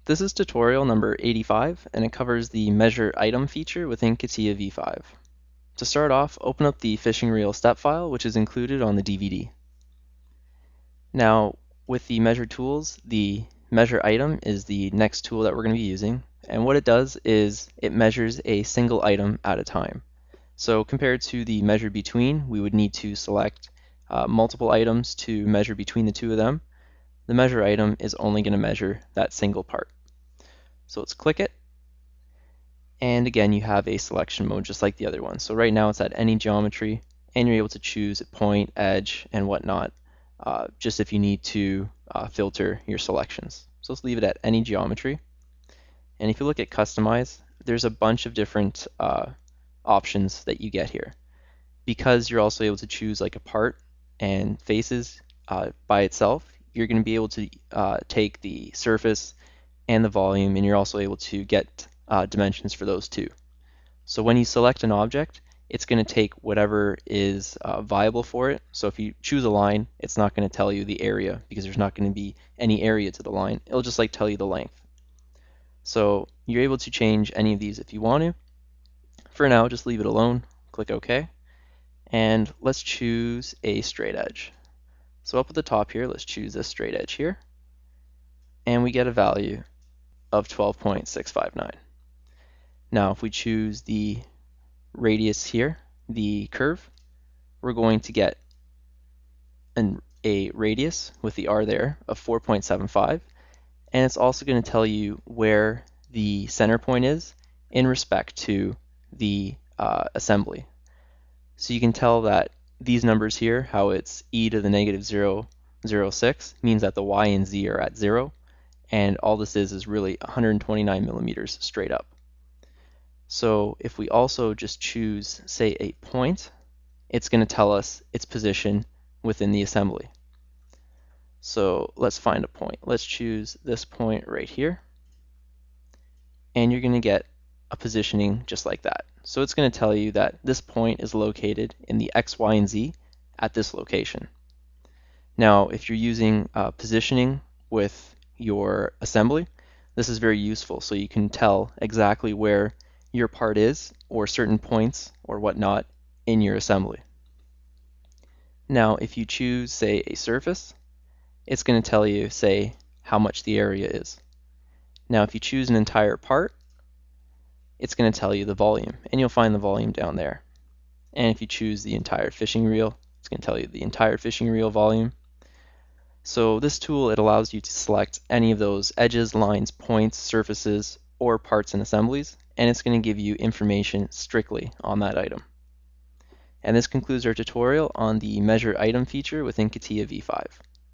This is tutorial number 85, and it covers the Measure Item feature within CATIA v5. To start off, open up the fishing reel step file, which is included on the DVD. Now, with the Measure tools, the Measure Item is the next tool that we're going to be using, and what it does is it measures a single item at a time. So compared to the Measure Between, we would need to select multiple items to measure between the two of them. The Measure Item is only going to measure that single part. So let's click it, and again you have a selection mode just like the other one. So right now it's at any geometry, and you're able to choose point, edge, and whatnot, just if you need to filter your selections. So let's leave it at any geometry. And if you look at customize, there's a bunch of different options that you get here. Because you're also able to choose like a part and faces by itself, you're going to be able to take the surface and the volume, and you're also able to get dimensions for those too. So when you select an object, it's going to take whatever is viable for it. So if you choose a line, it's not going to tell you the area because there's not going to be any area to the line. It'll just like tell you the length. So you're able to change any of these if you want to. For now, just leave it alone. Click OK. And let's choose a straight edge. So up at the top here, let's choose this straight edge here. And we get a value of 12.659. Now if we choose the radius here, the curve, we're going to get a radius with the R there of 4.75, and it's also going to tell you where the center point is in respect to the assembly. So you can tell that these numbers here, how it's e to the negative 0.006, means that the y and z are at 0, and all this is really 129 millimeters straight up. So if we also just choose, say, a point, it's going to tell us its position within the assembly. So let's find a point. Let's choose this point right here, and you're going to get a positioning just like that. So it's going to tell you that this point is located in the X, Y, and Z at this location. Now, if you're using positioning with your assembly, this is very useful, so you can tell exactly where your part is, or certain points or whatnot in your assembly. Now, if you choose, say, a surface, it's going to tell you, say, how much the area is. Now, if you choose an entire part, it's going to tell you the volume, and you'll find the volume down there. And if you choose the entire fishing reel, it's going to tell you the entire fishing reel volume. So this tool, it allows you to select any of those edges, lines, points, surfaces, or parts and assemblies, and it's going to give you information strictly on that item. And this concludes our tutorial on the Measure Item feature within CATIA v5.